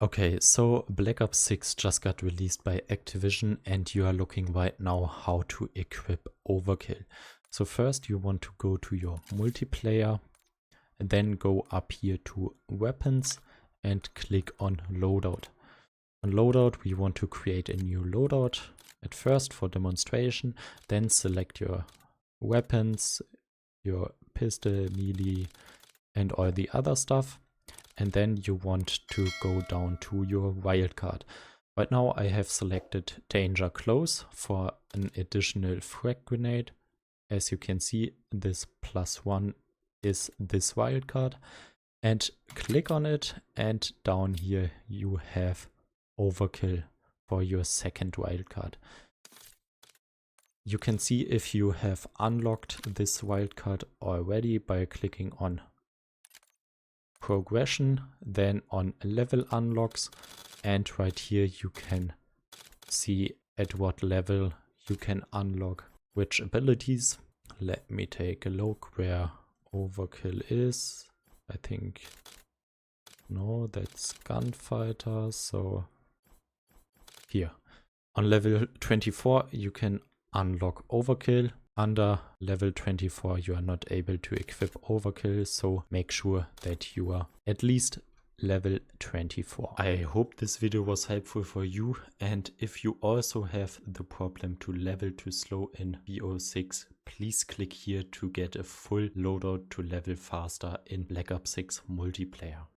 Okay, so Black Ops 6 just got released by Activision and you are looking right now how to equip Overkill. So first you want to go to your multiplayer and then go up here to weapons and click on loadout. On loadout we want to create a new loadout at first for demonstration, then select your weapons, your pistol, melee and all the other stuff. And then you want to go down to your wildcard. Right now I have selected danger close for an additional frag grenade. As you can see, this +1 is this wildcard. And click on it and down here you have Overkill for your second wildcard. You can see if you have unlocked this wildcard already by clicking on progression, then on level unlocks, and right here you can see at what level you can unlock which abilities. Let me take a look where Overkill is. I think, no, that's gunfighter, so here. On level 24 you can unlock Overkill. Under level 24 you are not able to equip Overkill, so make sure that you are at least level 24. I hope this video was helpful for you, and if you also have the problem to level too slow in BO6, please click here to get a full loadout to level faster in Black Ops 6 multiplayer.